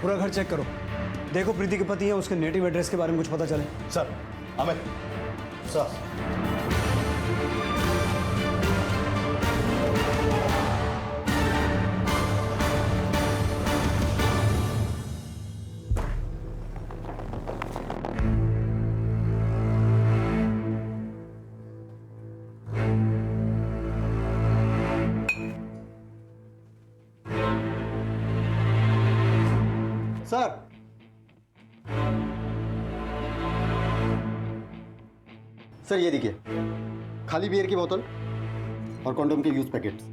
पूरा घर चेक करो, देखो प्रीति के पति है, उसके नेटिव एड्रेस के बारे में कुछ पता चले। Sir, Amit sir. सर ये देखिए, खाली बियर की बोतल और कॉन्डोम के यूज पैकेट्स।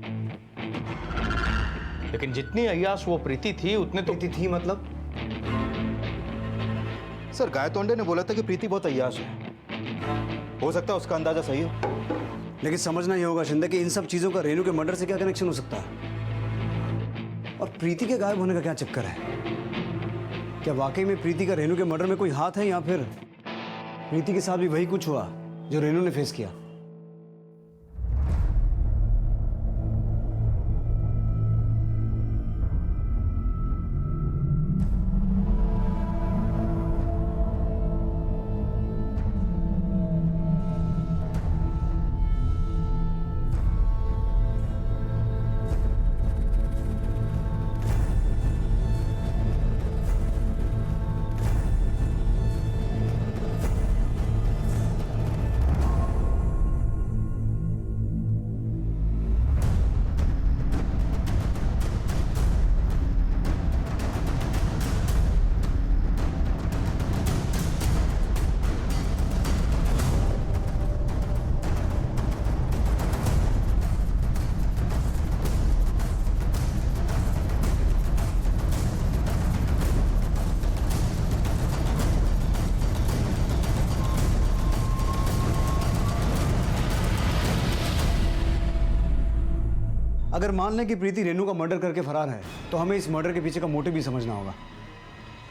लेकिन जितनी अय्याश वो प्रीति थी उतने तो। प्रीति थी मतलब? सर गायतोंडे ने बोला था कि प्रीति बहुत अय्याश है, हो सकता है उसका अंदाजा सही हो। लेकिन समझना ये होगा शिंदे कि इन सब चीजों का रेनू के मर्डर से क्या कनेक्शन हो सकता है, और प्रीति के गायब होने का क्या चक्कर है? क्या वाकई में प्रीति का रेनू के मर्डर में कोई हाथ है, या फिर प्रीति के साथ भी वही कुछ हुआ जो रेनू ने फेस किया? अगर मान लें कि प्रीति रेनू का मर्डर करके फरार है, तो हमें इस मर्डर के पीछे का मोटिव भी समझना होगा।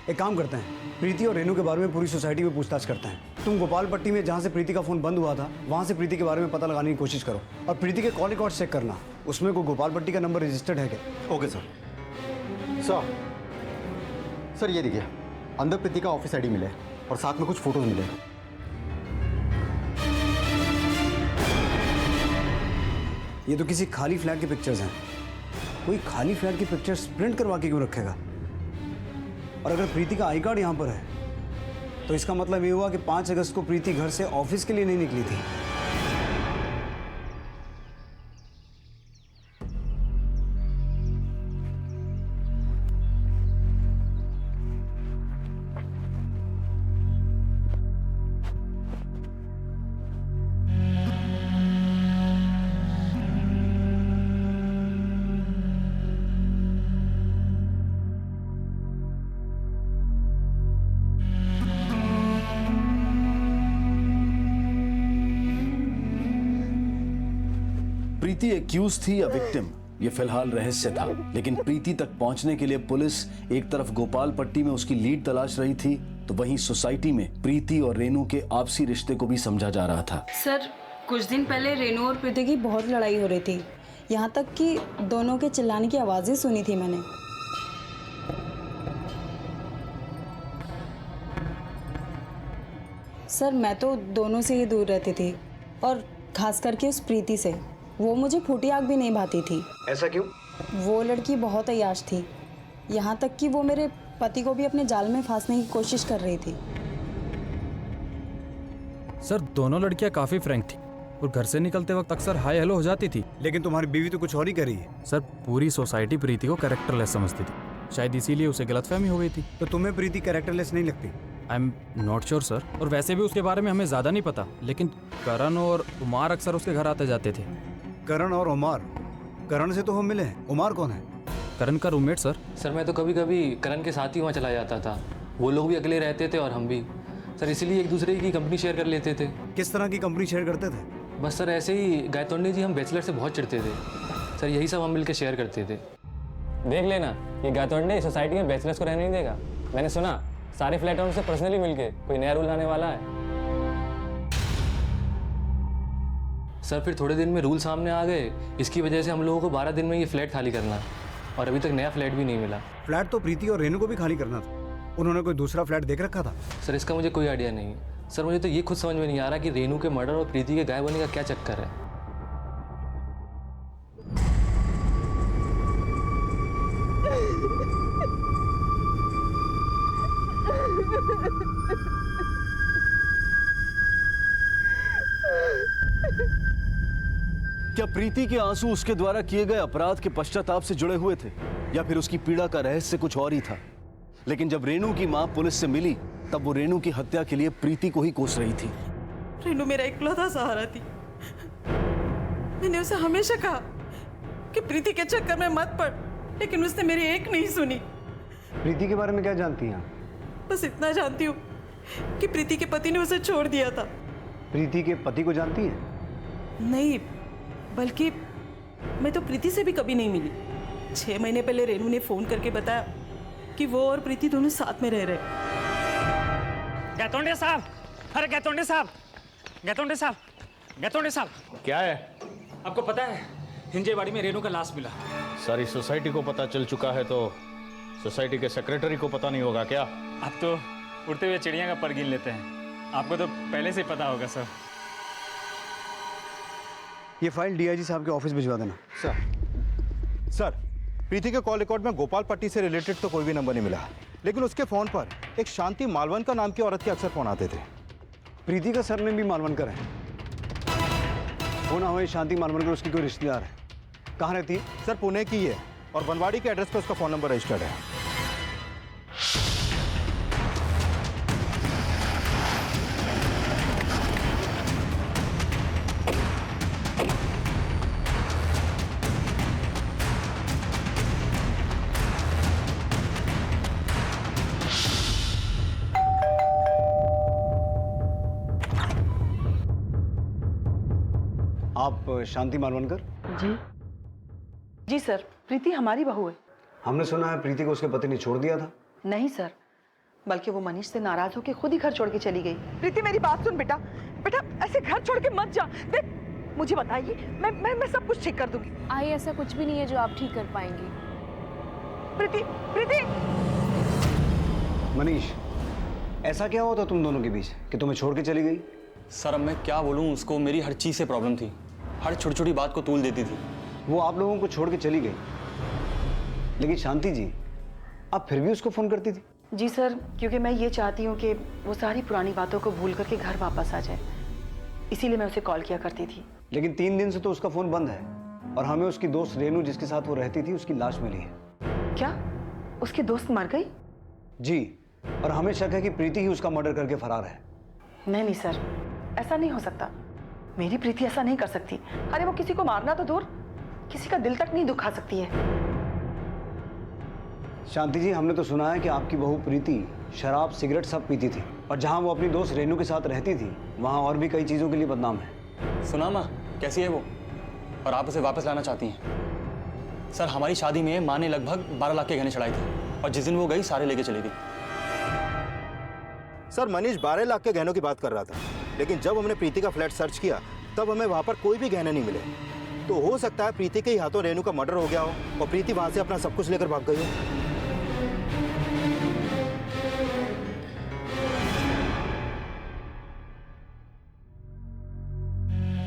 एक काम करते हैं, प्रीति और रेनू के बारे में पूरी सोसाइटी में पूछताछ करते हैं। तुम गोपालपट्टी में जहाँ से प्रीति का फोन बंद हुआ था, वहाँ से प्रीति के बारे में पता लगाने की कोशिश करो, और प्रीति के कॉल रिकॉर्ड चेक करना, उसमें कोई गोपालपट्टी का नंबर रजिस्टर्ड है क्या? Okay sir. सर ये देखिए, अंदर प्रीति का ऑफिस आईडी मिले और साथ में कुछ फोटोज मिले। ये तो किसी खाली फ्लैट की पिक्चर्स हैं। कोई खाली फ्लैट की पिक्चर्स प्रिंट करवा के क्यों रखेगा? और अगर प्रीति का आई कार्ड यहाँ पर है, तो इसका मतलब ये हुआ कि 5 अगस्त को प्रीति घर से ऑफिस के लिए नहीं निकली थी। प्रीति एक्यूज थी या विक्टिम, ये फिलहाल रहस्य था। लेकिन प्रीति तक पहुंचने के लिए पुलिस एक तरफ गोपालपट्टी में उसकी लीड तलाश रही थी, तो वहीं सोसाइटी में प्रीति और रेनू के आपसी रिश्ते को भी समझा जा रहा था। सर, कुछ दिन पहले रेनू और प्रीति की बहुत लड़ाई हो रही थी, यहाँ तक कि दोनों के चिल्लाने की आवाजें सुनी थी मैंने। सर, मैं तो दोनों से ही दूर रहती थी, और खास करके उस प्रीति से। वो मुझे फूटी आग भी नहीं भाती थी। ऐसा क्यों? वो लड़की बहुत अय्याश थी, यहाँ तक कि वो मेरे पति को भी अपने जाल में फांसने की कोशिश कर रही थी। सर, दोनों लड़कियां काफी फ्रैंक थी और घर से निकलते वक्त अक्सर हाय हेलो हो जाती थी। लेकिन तुम्हारी बीवी तो कुछ और ही कर रही है। सर, पूरी सोसाइटी प्रीति को कैरेक्टरलेस समझती थी, शायद इसीलिए उसे गलतफहमी हो गई थी। तो तुम्हें प्रीति कैरेक्टरलेस नहीं लगती? I am not sure sir, और वैसे भी उसके बारे में हमें ज्यादा नहीं पता, लेकिन करण और उमार अक्सर उसके घर आते जाते थे। करण और उमार? करण से तो हम मिले हैं, उमार कौन है? करण का रूममेट सर। सर, मैं तो कभी कभी करण के साथ ही वहाँ चला जाता था। वो लोग भी अकेले रहते थे और हम भी। सर, इसीलिए एक दूसरे की कंपनी शेयर कर लेते थे। किस तरह की कंपनी शेयर करते थे? बस सर, ऐसे ही गायतोंडे जी हम बैचलर से बहुत चिढ़ते थे सर, यही सब हम मिलकर शेयर करते थे। देख लेना, ये गायतोंडे सोसाइटी में बैचलर्स को रहने नहीं देगा। मैंने सुना सारे फ्लैट ओनर से पर्सनली मिलके कोई नया रूल लाने वाला है। सर, फिर थोड़े दिन में रूल सामने आ गए, इसकी वजह से हम लोगों को 12 दिन में ये फ्लैट खाली करना। और अभी तक नया फ्लैट भी नहीं मिला। फ्लैट तो प्रीति और रेनू को भी खाली करना था। उन्होंने कोई दूसरा फ्लैट देख रखा था? सर इसका मुझे कोई आइडिया नहीं है। सर मुझे तो ये खुद समझ में नहीं आ रहा कि रेनू के मर्डर और प्रीति के गायब होने का क्या चक्कर है। क्या प्रीति के आंसू उसके द्वारा किए गए अपराध के पश्चाताप से जुड़े हुए थे, या फिर उसकी पीड़ा का रहस्य कुछ और ही था? लेकिन जब रेनू की मां पुलिस से मिली तब वो रेनू की हत्या के लिए प्रीति को ही कोस रही थी। रेनू मेरा इकलौता सहारा थी। मैंने उसे हमेशा कहा कि प्रीति के चक्कर में मत पड़, लेकिन उसने मेरी एक नहीं सुनी। प्रीति के बारे में क्या जानती हैं आप? बस इतना जानती हूँ कि प्रीति के पति ने उसे छोड़ दिया था। प्रीति के पति को जानती हैं? नहीं, बल्कि मैं तो प्रीति से भी कभी नहीं मिली। 6 महीने पहले रेनू ने फोन करके बताया कि वो और प्रीति दोनों साथ में रह रहे। गैतोंडे साहब, अरे गैतोंडे साहब, गैतोंडे साहब, गैतोंडे साहब, क्या है? आपको पता है हिंजेवाड़ी में रेनू का लाश मिला। सारी सोसाइटी को पता चल चुका है तो सोसाइटी के सेक्रेटरी को पता नहीं होगा क्या? आप तो उड़ते हुए चिड़िया का पर गिन लेते हैं, आपको तो पहले से ही पता होगा सर। ये फाइल डीआईजी साहब के ऑफिस भिजवा देना। सर, प्रीति के कॉल रिकॉर्ड में गोपाल पट्टी से रिलेटेड तो कोई भी नंबर नहीं मिला, लेकिन उसके फोन पर एक शांति मालवनकर नाम की औरत के अक्सर फोन आते थे। प्रीति का सरनेम भी मालवनकर है। हो ना हो ये शांति मालवनकर उसकी कोई रिश्तेदार है। कहाँ रहती है? सर पुणे की है और बनवाड़ी के एड्रेस पर उसका फोन नंबर रजिस्टर्ड है। आप शांति मालवनकर? जी सर, प्रीति हमारी बहू है। हमने सुना है प्रीति को उसके पति ने छोड़ दिया था। नहीं सर, बल्कि वो मनीष से नाराज होकर खुद ही घर छोड़ के चली गई। प्रीति मेरी बात सुन बेटा, बेटा ऐसे घर छोड़ के मत जा। देख मुझे बताइए, मैं सब कुछ ठीक कर दूंगी। आई ऐसा कुछ भी नहीं है जो आप ठीक कर पाएंगी। प्रीति, प्रीति। मनीष, ऐसा क्या हुआ था तुम दोनों के बीच कि तुम्हें छोड़ के चली गई? सर अब मैं क्या बोलूँ, उसको मेरी हर चीज़ से प्रॉब्लम थी, हर छोटी छोटी बात को तूल देती थी। वो आप लोगों को छोड़ के चली गई, लेकिन शांति जी आप फिर भी उसको फोन करती थी? जी सर, क्योंकि मैं ये चाहती हूँ कि वो सारी पुरानी बातों को भूल करके घर वापस आ जाए, इसीलिए मैं उसे कॉल किया करती थी। लेकिन 3 दिन से तो उसका फोन बंद है और हमें उसकी दोस्त रेनू जिसके साथ वो रहती थी उसकी लाश मिली है। क्या उसकी दोस्त मर गई? जी, और हमें शक है कि प्रीति ही उसका मर्डर करके फरार है। नहीं सर, ऐसा नहीं हो सकता। मेरी प्रीति ऐसा नहीं कर सकती। अरे वो किसी को मारना तो दूर, किसी का दिल तक नहीं दुखा सकती है। शांति जी, हमने तो सुना है कि आपकी बहू प्रीति शराब सिगरेट सब पीती थी और जहां वो अपनी दोस्त रेनू के साथ रहती थी वहां और भी कई चीज़ों के लिए बदनाम है। सुना माँ कैसी है वो, और आप उसे वापस लाना चाहती हैं। सर हमारी शादी में माँ ने लगभग 12 लाख के गहने चढ़ाए थे और जिस दिन वो गई सारे लेके चली गई। सर मनीष 12 लाख के गहनों की बात कर रहा था, लेकिन जब हमने प्रीति का फ्लैट सर्च किया तब हमें वहां पर कोई भी गहने नहीं मिले। तो हो सकता है प्रीति के ही हाथों रेनू का मर्डर हो गया हो और प्रीति वहां से अपना सब कुछ लेकर भाग गई हो।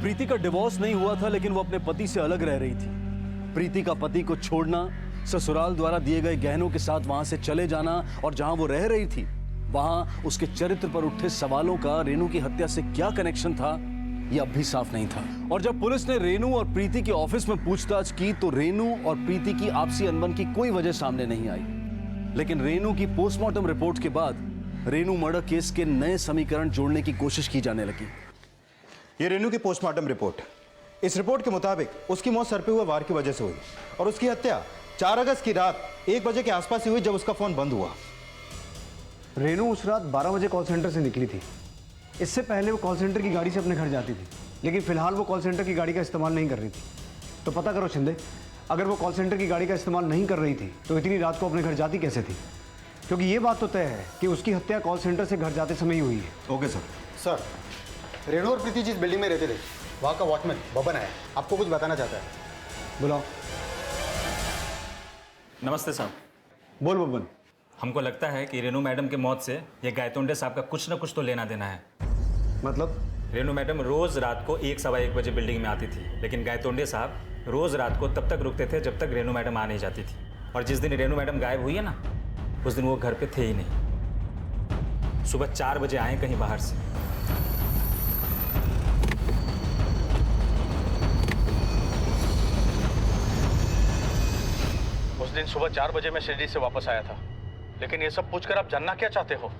प्रीति का डिवोर्स नहीं हुआ था, लेकिन वो अपने पति से अलग रह रही थी। प्रीति का पति को छोड़ना, ससुराल द्वारा दिए गए गहनों के साथ वहां से चले जाना और जहां वो रह रही थी वहां उसके चरित्र पर उठे सवालों का रेनू की हत्या से क्या कनेक्शन था, यह अब भी साफ नहीं था। और जब पुलिस ने रेनू और प्रीति के ऑफिस में पूछताछ की तो रेनू और प्रीति की आपसी अनबन की कोई वजह सामने नहीं आई। लेकिन रेनू की पोस्टमार्टम रिपोर्ट के बाद रेनू मर्डर केस के नए समीकरण जोड़ने की कोशिश की जाने लगी। ये रेनू की पोस्टमार्टम रिपोर्ट, इस रिपोर्ट के मुताबिक उसकी मौत सर पे हुए वार की वजह से हुई और उसकी हत्या 4 अगस्त की रात 1 बजे के आसपास ही हुई जब उसका फोन बंद हुआ। रेनू उस रात 12 बजे कॉल सेंटर से निकली थी। इससे पहले वो कॉल सेंटर की गाड़ी से अपने घर जाती थी, लेकिन फिलहाल वो कॉल सेंटर की गाड़ी का इस्तेमाल नहीं कर रही थी। तो पता करो शिंदे, अगर वो कॉल सेंटर की गाड़ी का इस्तेमाल नहीं कर रही थी तो इतनी रात को अपने घर जाती कैसे थी? क्योंकि ये बात तो तय है कि उसकी हत्या कॉल सेंटर से घर जाते समय ही हुई है। Okay sir. सर, रेनू और प्रीति जिस बिल्डिंग में रहते थे वहाँ का वॉचमैन बबन है, आपको कुछ बताना चाहता है। बुलाओ। नमस्ते साहब। बोल बब्बन। हमको लगता है कि रेनू मैडम की मौत से ये गायतोंडे साहब का कुछ ना कुछ तो लेना देना है। मतलब? रेनू मैडम रोज रात को 1 सवा 1 बजे बिल्डिंग में आती थी, लेकिन गायतोंडे साहब रोज रात को तब तक रुकते थे जब तक रेनू मैडम आ नहीं जाती थी। और जिस दिन रेनू मैडम गायब हुई है ना, उस दिन वो घर पे थे ही नहीं। सुबह 4 बजे आए कहीं बाहर से। उस दिन सुबह 4 बजे मैं शिरडी से वापस आया था। लेकिन ये सब पूछकर आप जानना क्या चाहते हो?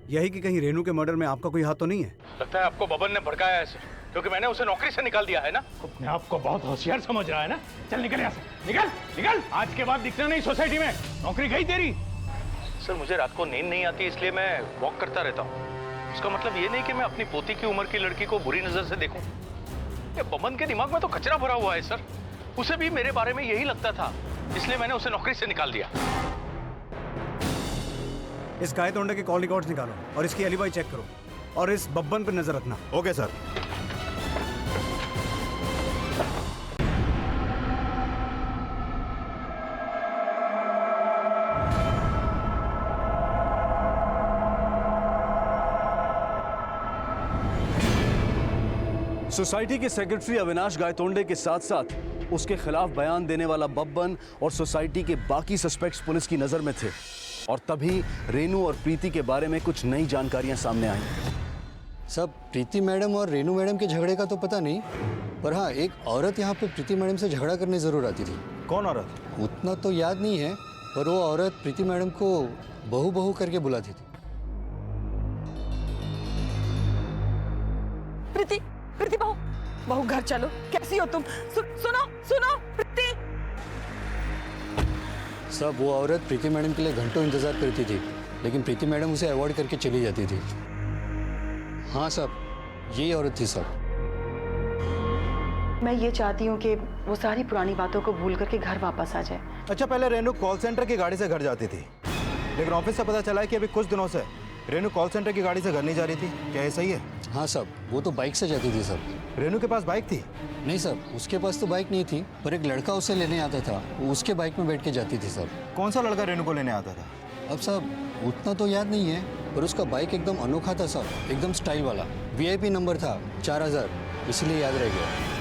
यही कि कहीं रेनू के मर्डर में आपका कोई हाथ तो नहीं है? लगता है आपको बबन ने भड़काया ऐसे, क्योंकि मैंने उसे नौकरी से निकाल दिया है ना। अपने आपको बहुत होशियार समझ रहा है ना। चल निकल यहाँ से, निकल निकल। आज के बाद दिखना नहीं सोसाइटी में। नौकरी गई तेरी। सर मुझे रात को नींद नहीं आती, इसलिए मैं वॉक करता रहता हूँ। इसका मतलब ये नहीं कि मैं अपनी पोती की उम्र की लड़की को बुरी नजर से देखूं। ये बबन के दिमाग में तो कचरा भरा हुआ है सर। उसे भी मेरे बारे में यही लगता था, इसलिए मैंने उसे नौकरी से निकाल दिया। इस गायतोंडे के कॉल रिकॉर्ड्स निकालो और इसकी एलिबाई चेक करो और इस बब्बन पर नजर रखना। Okay sir. सोसाइटी के सेक्रेटरी अविनाश गायतोंडे के साथ साथ उसके खिलाफ बयान देने वाला बब्बन और सोसाइटी के बाकी सस्पेक्ट्स पुलिस की नजर में थे। और तभी रेनू और प्रीति के बारे में कुछ नई जानकारियां सामने आई। सब प्रीति मैडम और रेनू मैडम के झगड़े का तो पता नहीं, पर हाँ एक औरत यहाँ पे प्रीति मैडम से झगड़ा करने जरूर आती थी। कौन औरत? उतना तो याद नहीं है, पर वो औरत प्रीति मैडम को बहू बहू करके बुलाती थी। प्रीति, प्रीति बहू, बहू घर चलो। कैसी हो तुम? सुनो सुनो प्रीति। सब वो औरत प्रीति मैडम के लिए घंटों इंतजार करती थी, लेकिन प्रीति मैडम उसे अवॉइड करके चली जाती थी। हाँ सब, यही औरत थी सब। मैं ये चाहती हूँ कि वो सारी पुरानी बातों को भूल करके घर वापस आ जाए। अच्छा, पहले रेनू कॉल सेंटर की गाड़ी से घर जाती थी, लेकिन ऑफिस से पता चला है कि अभी कुछ दिनों से रेनू कॉल सेंटर की गाड़ी से घर नहीं जा रही थी। क्या ये सही है? हाँ सब, वो तो बाइक से जाती थी सब। रेनू के पास बाइक थी? नहीं सब, उसके पास तो बाइक नहीं थी, पर एक लड़का उसे लेने आता था, वो उसके बाइक में बैठ के जाती थी सब। कौन सा लड़का रेनू को लेने आता था? अब सब उतना तो याद नहीं है, पर उसका बाइक एकदम अनोखा था सब, एकदम स्टाइल वाला। VIP नंबर था 4000, इसलिए याद रह गया।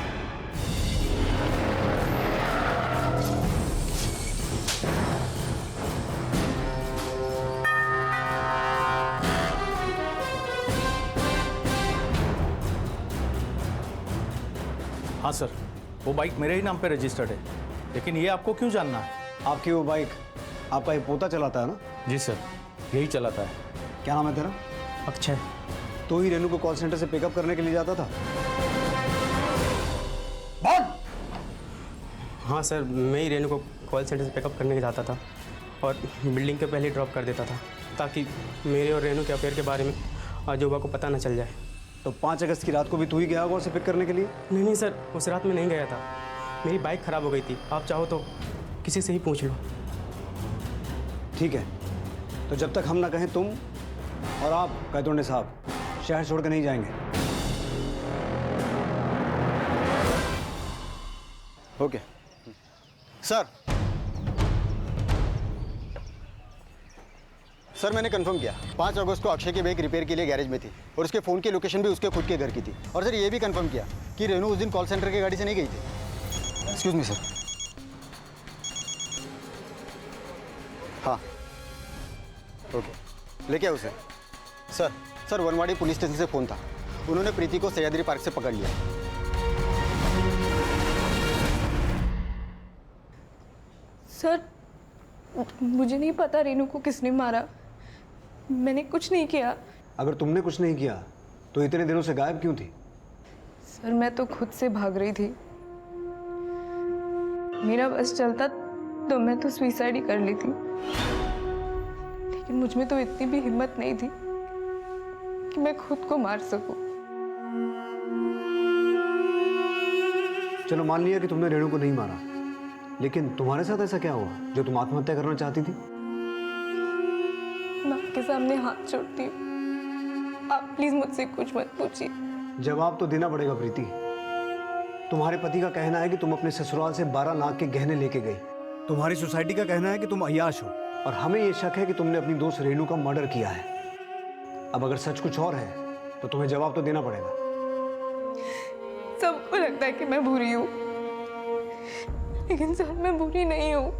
हाँ सर, वो बाइक मेरे ही नाम पे रजिस्टर्ड है, लेकिन ये आपको क्यों जानना है? आपकी वो बाइक आपका ये पोता चलाता है ना? जी सर, यही चलाता है। क्या नाम है तेरा? अक्षय। तो ही रेनू को कॉल सेंटर से पिकअप करने के लिए जाता था? हाँ सर, मैं ही रेनू को कॉल सेंटर से पिकअप करने के जाता था और बिल्डिंग के पहले ड्रॉप कर देता था, ताकि मेरे और रेनू के अफेयर के बारे में आजोबा को पता न चल जाए। तो 5 अगस्त की रात को भी तू ही गया होगा उसे पिक करने के लिए? नहीं सर, उस रात में नहीं गया था, मेरी बाइक ख़राब हो गई थी। आप चाहो तो किसी से ही पूछ लो। ठीक है, तो जब तक हम ना कहें तुम और आप गायतोंडे साहब शहर छोड़ कर नहीं जाएंगे। ओके सर, मैंने कंफर्म किया 5 अगस्त को अक्षय की बाइक रिपेयर के लिए गैरेज में थी और उसके फ़ोन की लोकेशन भी उसके खुद के घर की थी। और सर ये भी कंफर्म किया कि रेनू उस दिन कॉल सेंटर की गाड़ी से नहीं गई थी। Excuse me sir. हाँ ओके, लेके आओ उसे। सर वनवाड़ी पुलिस स्टेशन से फ़ोन था, उन्होंने प्रीति को सह्याद्री पार्क से पकड़ लिया। सर, मुझे नहीं पता रेनू को किसने मारा, मैंने कुछ नहीं किया। अगर तुमने कुछ नहीं किया तो इतने दिनों से गायब क्यों थी? सर, मैं तो खुद से भाग रही थी, मेरा बस चलता तो मैं तो सुसाइड ही कर ली थी, लेकिन मुझ में तो इतनी भी हिम्मत नहीं थी कि मैं खुद को मार सकूं। चलो मान लिया कि तुमने रेणु को नहीं मारा, लेकिन तुम्हारे साथ ऐसा क्या हुआ जो तुम आत्महत्या करना चाहती थी? मैं आपके सामने हाथ जोड़ती हूँ, आप प्लीज मुझसे कुछ मत पूछिए। जवाब तो देना पड़ेगा प्रीति। तुम्हारे पति का कहना है कि तुम अपने ससुराल से 12 लाख के गहने लेके गई तुम्हारी सोसाइटी का कहना है कि तुम अय्याश हो और हमें ये शक है कि तुमने अपनी दोस्त रेनू का मर्डर किया है। अब अगर सच कुछ और है तो तुम्हें जवाब तो देना पड़ेगा। सबको लगता है कि मैं बुरी हूँ, लेकिन सर मैं बुरी नहीं हूँ।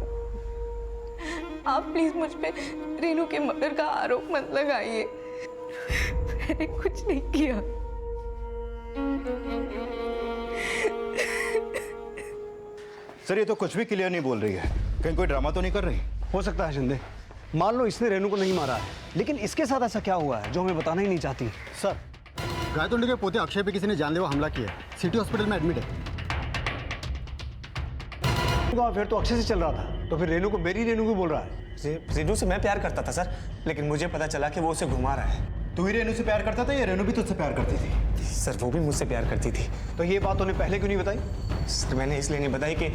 आप प्लीज मुझ पे रेनू के मर्डर का आरोप मत लगाइए। मैंने कुछ नहीं किया। सर ये तो कुछ भी क्लियर नहीं बोल रही है, कहीं कोई ड्रामा तो नहीं कर रही? हो सकता है शिंदे, मान लो इसने रेनू को नहीं मारा है, लेकिन इसके साथ ऐसा क्या हुआ है जो हमें बताना ही नहीं चाहती। सर, गायतोंडे के पोते अक्षय पे किसी ने जानलेवा हमला किया है, सिटी हॉस्पिटल में एडमिट है। फिर तो अक्षय से चल रहा था, तो फिर रेनू को मेरी रेनू क्यों बोल रहा है? रेनू से मैं प्यार करता था सर, लेकिन मुझे पता चला कि वो उसे घुमा रहा है। तू ही रेनू से प्यार करता था या रेनू भी तुझसे प्यार करती थी? सर वो भी मुझसे प्यार करती थी। तो ये बात उन्हें पहले क्यों नहीं बताई? सर मैंने इसलिए नहीं बताई कि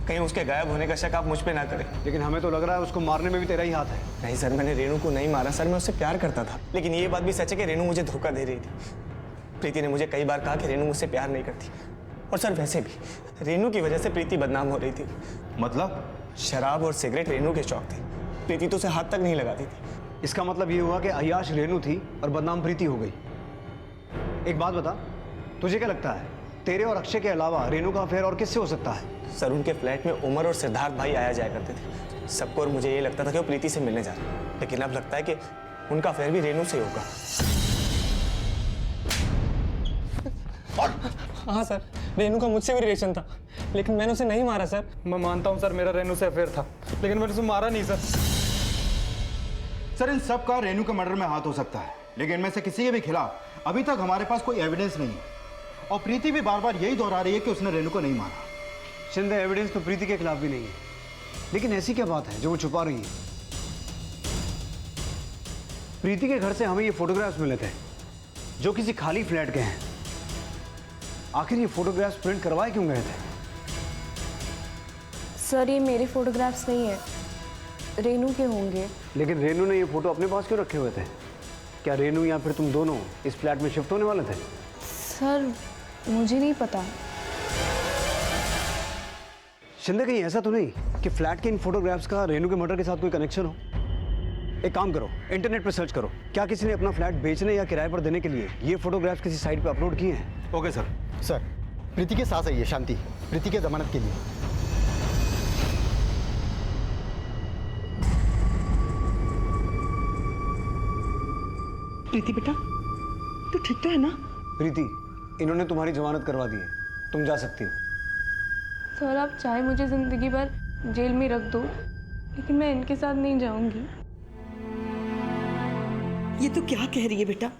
कहीं उसके गायब होने का शक आप मुझ पे ना करें। लेकिन हमें तो लग रहा है उसको मारने में भी तेरा ही हाथ है। नहीं सर, मैंने रेनू को नहीं मारा सर, मैं उससे प्यार करता था। लेकिन ये बात भी सच है कि रेनू मुझे धोखा दे रही थी। प्रीति ने मुझे कई बार कहा कि रेनू मुझसे प्यार नहीं करती, और सर वैसे भी रेनू की वजह से प्रीति बदनाम हो रही थी। मतलब? शराब और सिगरेट रेनू के शौक थे, प्रीति तो उसे हाथ तक नहीं लगाती थी। इसका मतलब ये हुआ कि अय्याश रेनू थी और बदनाम प्रीति हो गई। एक बात बता, तुझे क्या लगता है तेरे और अक्षय के अलावा रेनू का अफेयर और किससे हो सकता है? सर उनके फ्लैट में उमर और सिद्धार्थ भाई आया जाया करते थे सबको, और मुझे ये लगता था कि वो प्रीति से मिलने जा रहे हैं, लेकिन अब लगता है कि उनका अफेयर भी रेनू से होगा। हाँ सर, रेनू का मुझसे भी रिलेशन था, लेकिन मैंने उसे नहीं मारा सर। मैं मानता हूँ सर मेरा रेनू से अफेयर था, लेकिन मैंने उसे मारा नहीं सर। सर इन सब का रेनू के मर्डर में हाथ हो सकता है, लेकिन इनमें से किसी के भी खिलाफ अभी तक हमारे पास कोई एविडेंस नहीं है, और प्रीति भी बार बार यही दोहरा रही है कि उसने रेनू को नहीं मारा। शिंदे, एविडेंस तो प्रीति के खिलाफ भी नहीं है, लेकिन ऐसी क्या बात है जो वो छुपा रही है? प्रीति के घर से हमें ये फोटोग्राफ्स मिले थे जो किसी खाली फ्लैट के हैं। आखिर ये फोटोग्राफ्स प्रिंट करवाए क्यों गए थे? सर ये मेरे फोटोग्राफ्स नहीं है, रेनू के होंगे। लेकिन रेनू ने ये फोटो अपने पास क्यों रखे हुए थे? क्या रेनू या फिर तुम दोनों इस फ्लैट में शिफ्ट होने वाले थे? सर मुझे नहीं पता। शिंदे, कहीं ऐसा तो नहीं कि फ्लैट के इन फोटोग्राफ्स का रेनू के मर्डर के साथ कोई कनेक्शन हो? एक काम करो, इंटरनेट पर सर्च करो, क्या किसी ने अपना फ्लैट बेचने या किराए पर देने के लिए ये फोटोग्राफ्स किसी साइट पर अपलोड किए हैं? Okay sir. सर, प्रीति के सास आई है शांति, प्रीति के जमानत के लिए। प्रीति बेटा, तू ठीक तो है ना? प्रीति, इन्होंने तुम्हारी जमानत करवा दी है, तुम जा सकती हो। सर आप चाहे मुझे जिंदगी भर जेल में रख दो, लेकिन मैं इनके साथ नहीं जाऊंगी। ये तो क्या कह रही है बेटा?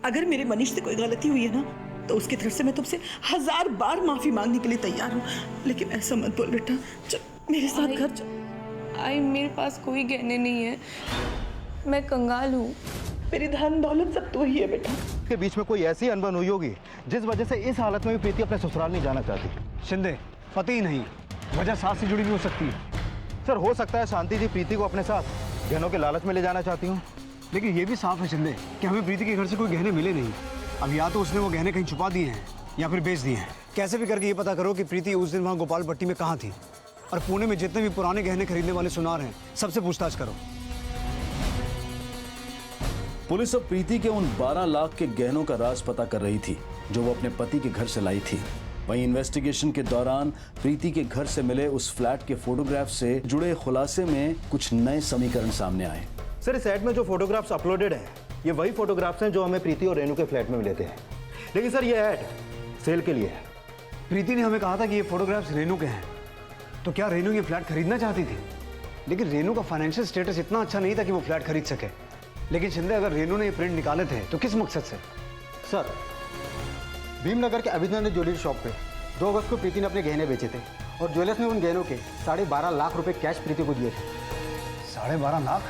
अगर मेरे मनीष से कोई गलती हुई है ना, तो उसकी तरफ से मैं तुमसे 1000 बार माफी मांगने के लिए तैयार हूँ, लेकिन ऐसा मत बोल बेटा। चल मेरे साथ घर चल। आई मेरे पास कोई गहने नहीं है, मैं कंगाल हूँ। मेरी धन दौलत सब तो ही है बेटा। के बीच में कोई ऐसी अनबन हुई होगी जिस वजह से इस हालत में भी प्रीति अपने ससुराल नहीं जाना चाहती। शिंदे, पति ही नहीं, वजह सास से जुड़ी भी हो सकती है। सर हो सकता है शांति जी प्रीति को अपने साथ गहनों के लालच में ले जाना चाहती हूँ, लेकिन ये भी साफ है शिंदे कि हमें प्रीति के घर से कोई गहने मिले नहीं। अब या तो उसने वो गहने कहीं छुपा दिए हैं या फिर बेच दिए हैं। कैसे भी करके ये पता करो कि प्रीति उस दिन वहाँ गोपाल पट्टी में कहाँ थी, और पुणे में जितने भी पुराने गहने खरीदने वाले सुनार हैं सबसे पूछताछ करो। पुलिस अब प्रीति के उन 12 लाख के गहनों का राज पता कर रही थी जो वो अपने पति के घर से लाई थी। वहीं इन्वेस्टिगेशन के दौरान प्रीति के घर से मिले उस फ्लैट के फोटोग्राफ से जुड़े खुलासे में कुछ नए समीकरण सामने आए। सर इस ऐड में जो फोटोग्राफ्स अपलोडेड हैं ये वही फोटोग्राफ्स हैं जो हमें प्रीति और रेनू के फ्लैट में मिले थे, लेकिन सर ये ऐड सेल के लिए है। प्रीति ने हमें कहा था कि ये फोटोग्राफ्स रेनू के हैं, तो क्या रेनू ये फ्लैट खरीदना चाहती थी? लेकिन रेनू का फाइनेंशियल स्टेटस इतना अच्छा नहीं था कि वो फ्लैट खरीद सके। लेकिन शिंदे, अगर रेनू ने ये प्रिंट निकाले थे तो किस मकसद से? सर, भीमनगर के अभिनंदन ज्वेलरी शॉप पे 2 अगस्त को प्रीति ने अपने गहने बेचे थे, और ज्वेलर्स ने उन गहनों के 12.5 लाख रुपए कैश प्रीति को दिए थे। 12.5 लाख?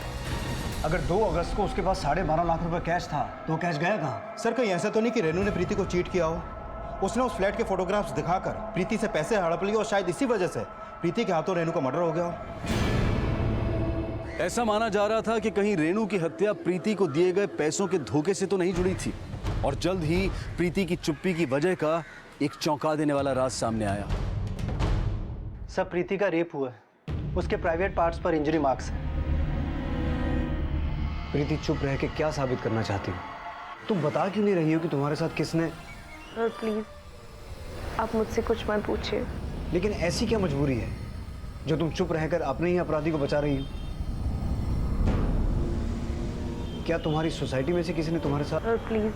अगर 2 अगस्त को उसके पास 12.5 लाख रुपए कैश था तो कैश गया कहाँ? सर कहीं ऐसा तो नहीं कि रेनू ने प्रीति को चीट किया हो? उसने उस फ्लैट के फोटोग्राफ्स दिखाकर प्रीति से पैसे हड़प लिए और शायद इसी वजह से प्रीति के हाथों रेनू का मर्डर हो गया हो। ऐसा माना जा रहा था कि कहीं रेनू की हत्या प्रीति को दिए गए पैसों के धोखे से तो नहीं जुड़ी थी, और जल्द ही प्रीति की चुप्पी की वजह का एक चौंका देने वाला राज सामने आया। सब प्रीति का रेप हुआ है। उसके प्राइवेट पार्ट्स पर इंजरी मार्क्स हैं। प्रीति चुप रह के क्या साबित करना चाहती हो? तुम बता क्यों नहीं रही हो कि तुम्हारे साथ किसने? सर प्लीज आप मुझसे कुछ मत पूछिए। लेकिन ऐसी क्या मजबूरी है जो तुम चुप रहकर अपने ही अपराधी को बचा रही हो? क्या तुम्हारी सोसाइटी में से किसी ने तुम्हारे साथ? सर प्लीज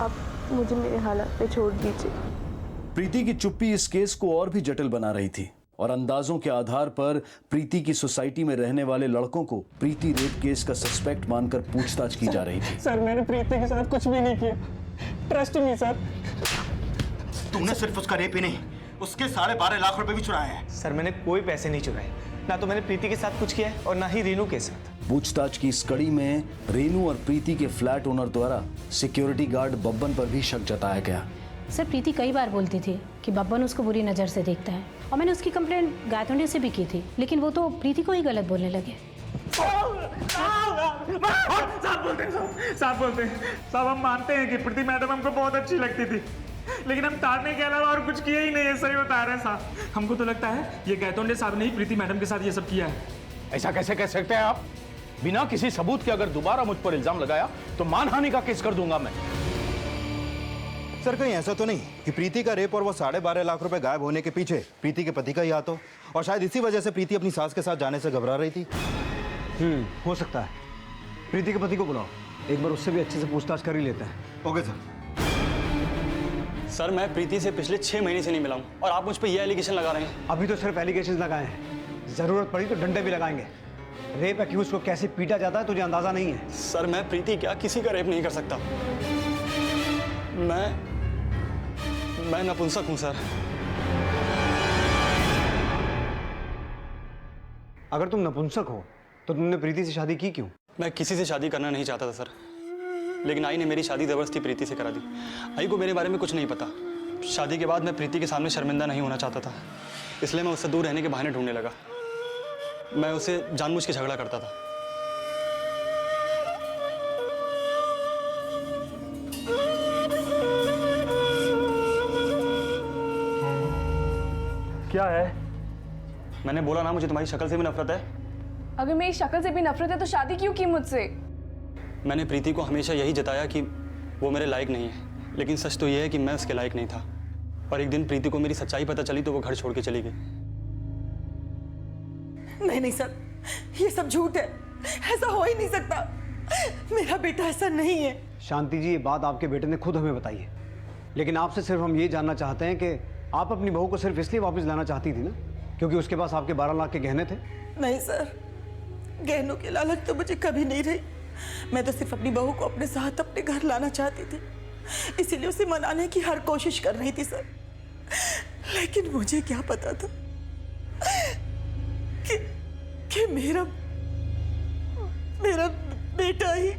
आप मुझे मेरे हालात पे छोड़ दीजिए। प्रीति की चुप्पी इस केस को और भी जटिल बना रही थी और अंदाजों के आधार पर प्रीति की सोसाइटी में रहने वाले लड़कों को प्रीति रेप केस का सस्पेक्ट मानकर पूछताछ की जा रही थी। सर मैंने प्रीति के साथ कुछ भी नहीं किया, ट्रस्ट मी सर। तुमने सिर्फ उसका रेप ही नहीं, उसके 12.5 लाख रुपए भी चुराए हैं। सर मैंने कोई पैसे नहीं चुराए, ना तो मैंने प्रीति के साथ कुछ किया है और ना ही रेनू के साथ। पूछताछ की इस कड़ी में रेनू और प्रीति के फ्लैट ओनर द्वारा सिक्योरिटी गार्ड बब्बन पर भी शक जताया गया। सर प्रीति कई बार बोलती थी कि बब्बन उसको बुरी नज़र से देखता है और मैंने उसकी कंप्लेंट गायतोंडे से भी की थी, लेकिन वो तो प्रीति को ही गलत बोलने लगे। साहब बोलते हैं साहब हम मानते हैं कि प्रीति मैडम हमको बहुत अच्छी लगती थी, लेकिन हम ताड़ने के अलावा और कुछ किए ही नहीं है। सही बता रहे हैं साहब, हमको तो लगता है ये गायतोंडे साहब ने ही प्रीति मैडम के साथ ये सब किया है। ऐसा कैसे कह सकते हैं आप? बिना किसी सबूत के अगर दोबारा मुझ पर इल्जाम लगाया तो मानहानि का केस कर दूंगा मैं। सर कहीं ऐसा तो नहीं कि प्रीति का रेप और वो 12.5 लाख रुपए गायब होने के पीछे प्रीति के पति का ही हाथ हो, और शायद इसी वजह से प्रीति अपनी सास के साथ जाने से घबरा रही थी। हो सकता है। प्रीति के पति को बुलाओ, एक बार उससे भी अच्छे से पूछताछ कर ही लेते हैं। Okay sir. सर मैं प्रीति से पिछले 6 महीने से नहीं मिला हूँ और आप मुझ पर यह एलिगेशन लगा रहे हैं। अभी तो सिर्फ एलिगेशन लगाए हैं, जरूरत पड़ी तो डंडे भी लगाएंगे। रेप एक्यूज को कैसे पीटा जाता है तुझे अंदाजा नहीं है। सर मैं प्रीति क्या किसी का रेप नहीं कर सकता। मैं नपुंसक हूं सर। अगर तुम नपुंसक हो तो तुमने प्रीति से शादी की क्यों? मैं किसी से शादी करना नहीं चाहता था सर, लेकिन आई ने मेरी शादी जबरदस्ती प्रीति से करा दी। आई को मेरे बारे में कुछ नहीं पता। शादी के बाद मैं प्रीति के सामने शर्मिंदा नहीं होना चाहता था, इसलिए मैं उससे दूर रहने के बहाने ढूंढने लगा। मैं उससे जानबूझ के झगड़ा करता था। क्या है? मैंने बोला ना मुझे तुम्हारी शक्ल से भी नफरत है। अगर मेरी शक्ल से भी नफरत है तो शादी क्यों की मुझसे? मैंने प्रीति को हमेशा यही जताया कि वो मेरे लायक नहीं है, लेकिन सच तो यह है कि मैं उसके लायक नहीं था। और एक दिन प्रीति को मेरी सच्चाई पता चली तो वो घर छोड़ के चली गई। नहीं सर, ये सब झूठ है, ऐसा हो ही नहीं सकता। मेरा बेटा ऐसा नहीं है। शांति जी, ये बात आपके बेटे ने खुद हमें बताई है, लेकिन आपसे सिर्फ हम ये जानना चाहते हैं कि आप अपनी बहू को सिर्फ इसलिए वापस लाना चाहती थी ना क्योंकि उसके पास आपके 12 लाख के गहने थे? नहीं सर, गहनों की लालच तो मुझे कभी नहीं रही। मैं तो सिर्फ अपनी बहू को अपने साथ अपने घर लाना चाहती थी, इसीलिए उसे मनाने की हर कोशिश कर रही थी सर। लेकिन मुझे क्या पता था कि मेरा बेटा ही।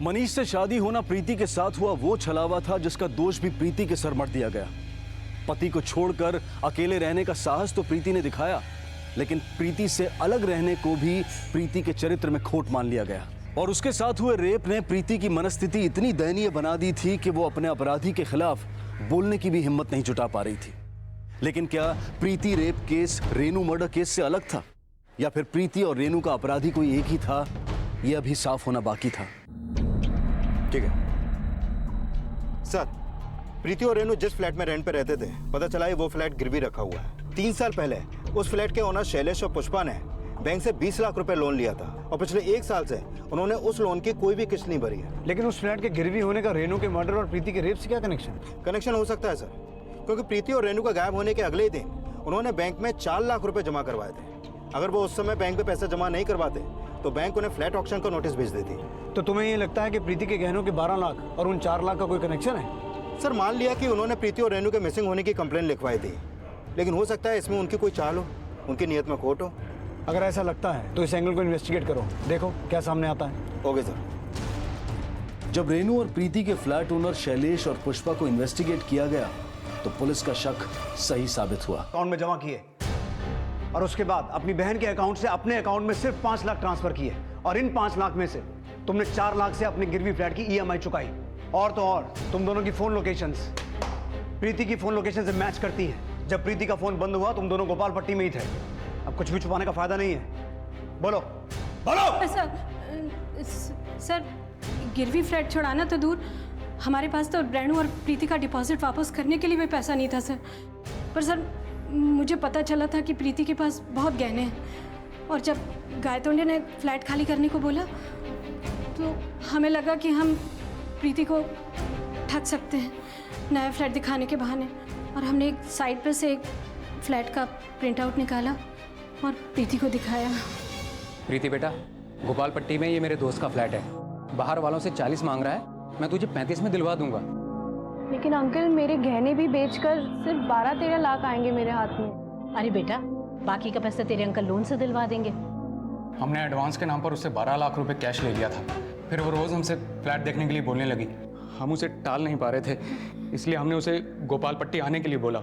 मनीष से शादी होना प्रीति के साथ हुआ वो छलावा था जिसका दोष भी प्रीति के सर मढ़ दिया गया। पति को छोड़कर अकेले रहने का साहस तो प्रीति ने दिखाया, लेकिन प्रीति से अलग रहने को भी प्रीति के चरित्र में खोट मान लिया गया। और उसके साथ हुए रेप ने प्रीति की मनस्थिति इतनी दयनीय बना दी थी कि वो अपने अपराधी के खिलाफ बोलने की भी हिम्मत नहीं जुटा पा रही थी। लेकिन क्या Preeti rape case Renu murder case से अलग था, या फिर प्रीति और रेनू का अपराधी कोई एक ही था? यह अभी साफ होना बाकी था। ठीक है सर, प्रीति और रेनू जिस फ्लैट में रेंट पे रहते थे, पता चला है वो फ्लैट गिरवी रखा हुआ है। 3 साल पहले उस फ्लैट के ओनर शैलेश और पुष्पा ने बैंक से 20 लाख रुपए लोन लिया था और पिछले 1 साल से उन्होंने उस लोन की कोई भी किस्त नहीं भरी है। लेकिन उस फ्लैट के गिरवी होने का रेनू के मर्डर और प्रीति के रेप से क्या कनेक्शन हो सकता है सर, क्योंकि प्रीति और रेनू का गायब होने के अगले ही दिन उन्होंने बैंक में 4 लाख रुपए जमा करवाए थे। अगर वो उस समय बैंक में पैसा जमा नहीं करवाते तो बैंक उन्हें फ्लैट ऑक्शन का नोटिस भेज देती। तो तुम्हें ये लगता है कि प्रीति के गहनों के 12 लाख और उन 4 लाख का कोई कनेक्शन है? सर मान लिया कि उन्होंने प्रीति और रेनू के मिसिंग होने की कंप्लेन लिखवाई थी, लेकिन हो सकता है इसमें उनकी कोई चाल हो, उनकी नीयत में खोट हो। अगर ऐसा लगता है तो इस एंगल को इन्वेस्टिगेट करो, देखो क्या सामने आता है। Okay sir. जब रेनू और प्रीति के फ्लैट ओनर शैलेश और पुष्पा को इन्वेस्टिगेट किया गया तो पुलिस का शक सही साबित हुआ। अकाउंट में जमा किए और उसके बाद अपनी बहन के अकाउंट से अपने अकाउंट में सिर्फ 5 लाख ट्रांसफर किए, और इन 5 लाख में से तुमने 4 लाख से अपने गिरवी फ्लैट की EMI चुकाई। और तो और तुम दोनों की फोन लोकेशंस प्रीति की फोन लोकेशन से मैच करती हैं, जब प्रीति का फोन बंद हुआ तुम दोनों गोपाल पट्टी में ही थे। अब कुछ भी छुपाने का फायदा नहीं है, बोलो बोलो। सर गिरवी फ्लैट छुड़ाना तो दूर, हमारे पास तो रेणु और प्रीति का डिपॉजिट वापस करने के लिए भी पैसा नहीं था सर। पर सर मुझे पता चला था कि प्रीति के पास बहुत गहने हैं, और जब गायतोंडे ने फ्लैट खाली करने को बोला तो हमें लगा कि हम प्रीति को ठग सकते हैं नया फ्लैट दिखाने के बहाने, और हमने एक साइट पर से एक फ्लैट का प्रिंट आउट निकाला और प्रीति को दिखाया। प्रीति बेटा, गोपाल पट्टी में ये मेरे दोस्त का फ्लैट है, बाहर वालों से 40 मांग रहा है, मैं तुझे 35 में दिलवा दूंगा। लेकिन अंकल मेरे गहने भी बेचकर सिर्फ 12-13 लाख आएंगे मेरे हाथ में। अरे बेटा, बाकी का पैसा तेरे अंकल लोन से दिलवा देंगे। हमने एडवांस के नाम पर उससे 12 लाख रुपए कैश ले लिया था, फिर वो रोज़ हमसे फ्लैट देखने के लिए बोलने लगी। हम उसे टाल नहीं पा रहे थे, इसलिए हमने उसे गोपाल पट्टी आने के लिए बोला।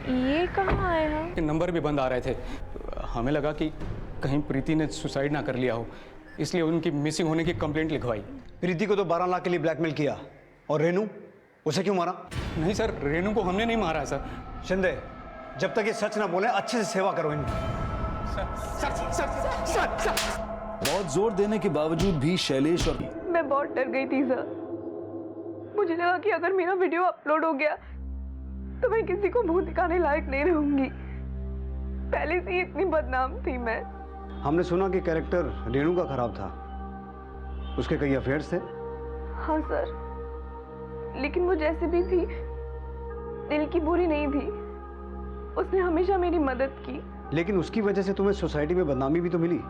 ये कहाँ आया? के नंबर भी बंद आ रहे थे, हमें लगा कि कहीं प्रीति ने सुसाइड ना कर लिया हो, इसलिए उनकी मिसिंग होने की कंप्लेंट लिखवाई। प्रीति को तो 12 लाख के लिए ब्लैकमेल किया, और रेनू, उसे क्यों मारा? नहीं सर, रेनू को हमने नहीं मारा है सर। शिंदे, जब तक ये सच ना बोले अच्छे से सेवा करो इनकी। बहुत जोर देने के बावजूद भी शैलेश और मैं बहुत डर गई थी सर। मुझे लगा कि अगर मेरा वीडियो अपलोड हो गया तो मैं किसी को मुंह दिखाने लायक नहीं रहूंगी। पहले से ही इतनी बदनाम थी मैं। हमने सुना कि कैरेक्टर रेनू का खराब था, उसके कई अफेयर्स थे। हाँ सर, लेकिन वो जैसे भी थी दिल की बुरी नहीं थी, उसने हमेशा मेरी मदद की। लेकिन उसकी वजह से तुम्हें सोसाइटी में बदनामी भी तो मिली।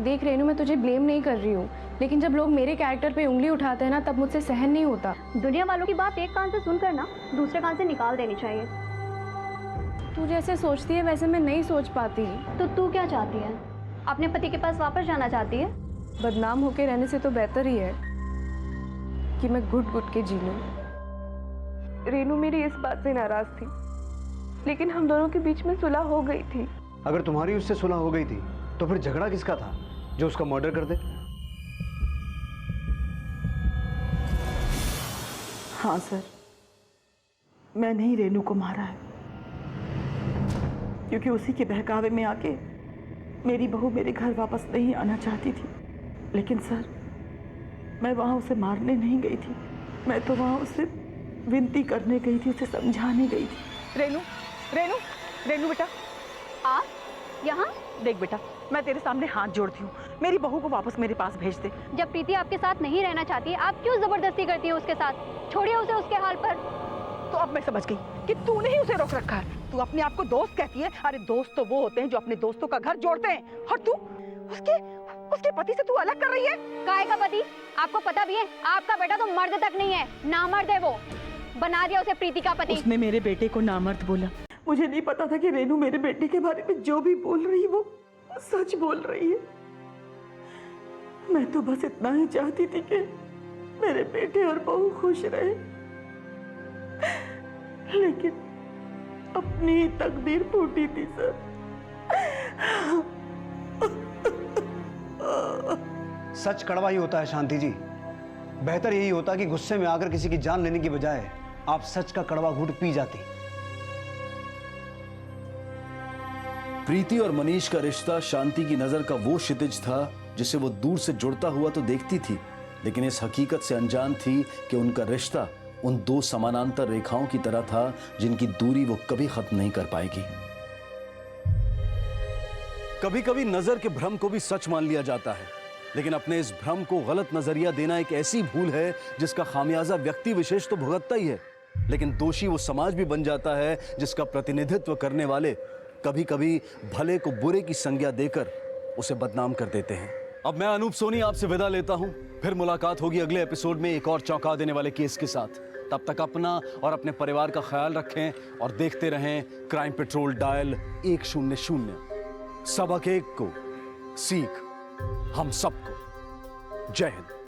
देख रेनू, मैं तुझे ब्लेम नहीं कर रही हूँ, लेकिन जब लोग मेरे कैरेक्टर पे उंगली उठाते हैं ना, तब मुझसे सहन नहीं होता। दुनिया वालों की बात एक कान से सुनकर ना दूसरे कान से निकाल देनी चाहिए। तू जैसे सोचती है वैसे मैं नहीं सोच पाती। तो तू क्या चाहती है? अपने पति के पास वापस जाना चाहती है? बदनाम होके रहने से तो बेहतर ही है कि मैं घुट घुट के जी लूं। रेनू मेरी इस बात से नाराज थी, लेकिन हम दोनों के बीच में सुलह हो गई थी। अगर तुम्हारी उससे सुलह हो गई थी तो फिर झगड़ा किसका था जो उसका मर्डर कर दे? हाँ सर, मैंने ही रेनू को मारा है, क्योंकि उसी के बहकावे में आके मेरी बहू मेरे घर वापस नहीं आना चाहती थी। लेकिन सर, मैं वहाँ उसे मारने नहीं गई थी, मैं तो वहाँ उसे विनती करने गई थी, उसे समझाने गई थी। रेनू, रेनू, रेनू बेटा, आप यहाँ? देख बेटा, मैं तेरे सामने हाथ जोड़ती हूँ, मेरी बहू को वापस मेरे पास भेज दे। जब प्रीति आपके साथ नहीं रहना चाहती है, आप क्यों जबरदस्ती करती है उसके साथ? छोड़िए उसे उसके हाल पर। तो अब मैं समझ गई कि तूने ही उसे रोक रखा है। तू अपने आप को दोस्त कहती है, अरे दोस्त तो वो होते हैं जो अपने दोस्तों का घर जोड़ते हैं, और तू उसके पति से तू अलग कर रही है। काहे का पति? आपको पता भी है आपका बेटा तो मर्द तक नहीं है, नामर्द है। वो बना दिया उसे प्रीति का पति। उसने मेरे बेटे को नामर्द बोला। मुझे नहीं पता था कि रेनू मेरे बेटे के बारे में जो भी बोल रही है वो सच बोल रही है। मैं तो बस इतना ही चाहती थी कि मेरे बेटे और बहू खुश रहे, लेकिन अपनी ही तकदीर फूटी थी सर। सच कड़वा ही होता है शांति जी। बेहतर यही होता कि गुस्से में आकर किसी की जान लेने की बजाय आप सच का कड़वा घूंट पी जाती। प्रीति और मनीष का रिश्ता शांति की नजर का वो क्षितिज था जिसे वो दूर से जुड़ता हुआ तो देखती थी, लेकिन इस हकीकत से अनजान थी कि उनका रिश्ता उन दो समानांतर रेखाओं की तरह था जिनकी दूरी वो कभी खत्म नहीं कर पाएगी। कभी कभी नजर के भ्रम को भी सच मान लिया जाता है, लेकिन अपने इस भ्रम को गलत नजरिया देना एक ऐसी भूल है जिसका खामियाजा व्यक्ति विशेष तो भुगतता ही है, लेकिन दोषी वो समाज भी बन जाता है जिसका प्रतिनिधित्व करने वाले कभी कभी भले को बुरे की संज्ञा देकर उसे बदनाम कर देते हैं। अब मैं अनूप सोनी आपसे विदा लेता हूं, फिर मुलाकात होगी अगले एपिसोड में एक और चौंका देने वाले केस के साथ। तब तक अपना और अपने परिवार का ख्याल रखें और देखते रहें क्राइम पेट्रोल डायल 100। सबक एक को सीख हम सबको। जय हिंद।